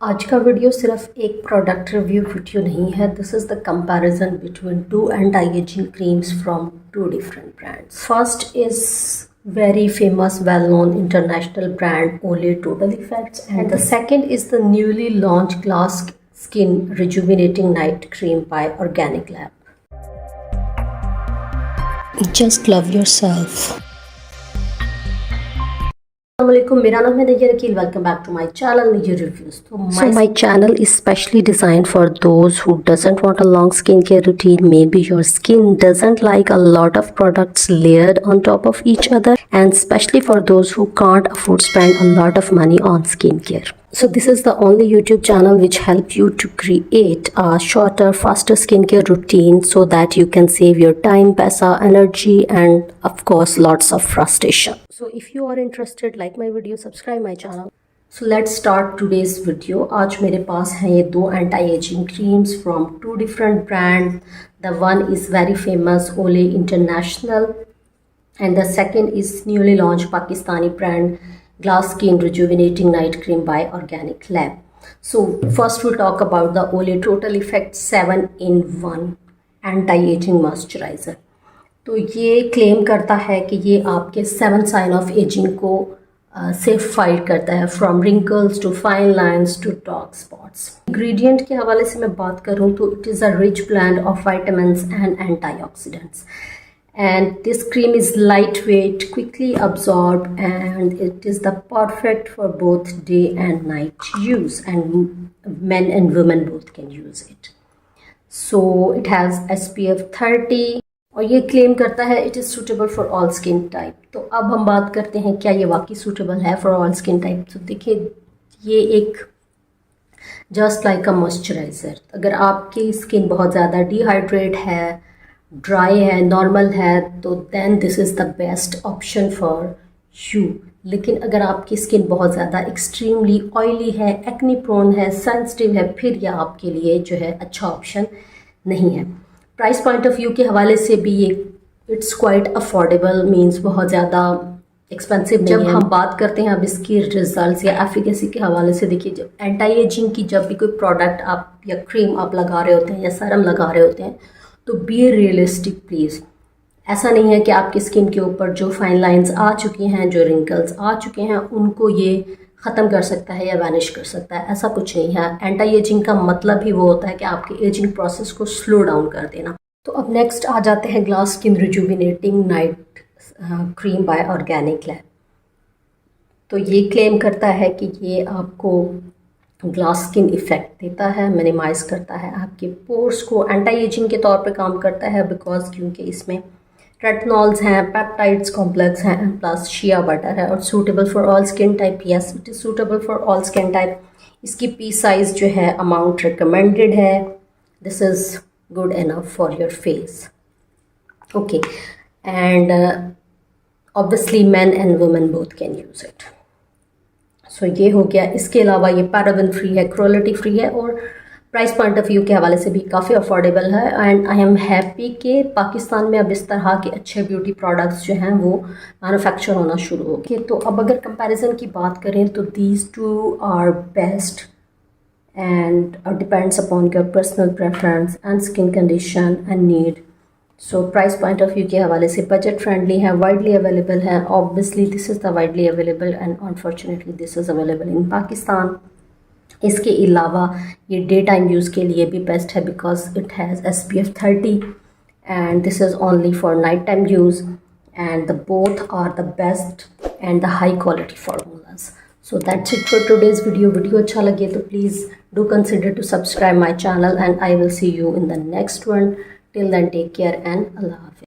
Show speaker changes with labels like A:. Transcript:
A: आज का वीडियो सिर्फ एक प्रोडक्ट रिव्यू वीडियो नहीं है. This is the comparison between two anti ageing creams from two different brands. First is very famous well-known international brand Olay Total Effects, and the second is the newly launched Glass Skin Rejuvenating Night Cream by Organic Lab. Just love yourself. Assalamualaikum, मेरा नाम है Nayyar Aqeel. Welcome back to my channel Nayyar reviews. So my channel is specially designed for those who doesn't want a long skincare routine. Maybe your skin doesn't like a lot of products layered on top of each other, and especially for those who can't afford spend a lot of money on skincare. So this is the only YouTube channel which help you to create a shorter, faster skincare routine so that you can save your time, paisa, energy, and of course lots of frustration. So if you are interested, like my video, subscribe my channel. So let's start today's video. आज मेरे पास हैं ये दो anti-aging creams from two different brands. The one is very famous Olay International, and the second is newly launched Pakistani brand Glass Skin Rejuvenating Night Cream by Organic Lab. So first we'll talk about the Olay Total Effect 7-in-1 Anti-Aging Moisturizer. तो ये claim करता है कि ये आपके 7 sign of ageing को से fight करता है, from wrinkles to fine lines to dark spots. Ingredient के हवाले से मैं बात करूँ तो it is a rich blend of vitamins and antioxidants. And this cream is lightweight, quickly absorbed, and it is the perfect for both day and night use, and men and women both can use it. So it has SPF 30 और ये claim करता है it is suitable for all skin type. तो अब हम बात करते हैं क्या ये वाकई suitable है for all skin type. तो देखिए ये एक just like a moisturizer. अगर आपकी स्किन बहुत ज़्यादा डिहाइड्रेट है, ड्राई है, नॉर्मल है, तो then this is the best option for you. लेकिन अगर आपकी स्किन बहुत ज़्यादा एक्सट्रीमली ऑयली है, एक्ने प्रोन है, सेंसिटिव है, फिर यह आपके लिए जो है अच्छा ऑप्शन नहीं है. प्राइस पॉइंट ऑफ व्यू के हवाले से भी ये इट्स क्वाइट अफोर्डेबल, मींस बहुत ज़्यादा एक्सपेंसिव नहीं है. जब हम बात करते हैं अब इसकी रिजल्ट्स या एफिकेसी के हवाले से, देखिए जब एंटी एजिंग की जब भी कोई प्रोडक्ट आप या क्रीम आप लगा रहे होते हैं या सीरम लगा रहे होते हैं तो बी रियलिस्टिक प्लीज़. ऐसा नहीं है कि आपकी स्किन के ऊपर जो फाइन लाइंस आ चुकी हैं, जो रिंकल्स आ चुके हैं, उनको ये ख़त्म कर सकता है या वैनिश कर सकता है. ऐसा कुछ नहीं है. एंटी एजिंग का मतलब ही वो होता है कि आपके एजिंग प्रोसेस को स्लो डाउन कर देना. तो अब नेक्स्ट आ जाते हैं glass skin rejuvenating night cream by organic lab. तो ये क्लेम करता है कि ये आपको ग्लास स्किन इफ़ेक्ट देता है, मिनिमाइज करता है आपके पोर्स को, एंटी एजिंग के तौर पे काम करता है बिकॉज क्योंकि इसमें रेटिनॉल्स हैं, पेप्टाइड्स कॉम्प्लेक्स हैं, एंड प्लस शिया बटर है, और suitable for all skin type. Yes, it is suitable for all skin type. इसकी पी साइज़ जो है अमाउंट रिकमेंडेड है. This is good enough for your face. Okay, and obviously man and women both can use it. So ये हो गया. इसके अलावा ये पैराबेन फ्री है, क्रुएल्टी फ्री है, और प्राइस पॉइंट ऑफ व्यू के हवाले से भी काफ़ी अफोर्डेबल है. एंड आई एम हैप्पी कि पाकिस्तान में अब इस तरह के अच्छे ब्यूटी प्रोडक्ट्स जो हैं वो मैन्युफैक्चर होना शुरू हो गए. तो अब अगर कंपैरिजन की बात करें तो these two are best and depends upon your personal preference and skin condition and need. So price point of view के हवाले से बजट फ्रेंडली है, वाइडली अवेलेबल है. Obviously this is the widely available and unfortunately this is available in Pakistan. इसके अलावा ये day time use के लिए भी बेस्ट है because it has SPF 30 and this is only for night time use, and the both are the best and the high quality formulas. So that's it for today's video. Video अच्छा लगे तो please do consider to subscribe my channel, and I will see you in the next one. Till then, take care and Allah Hafiz.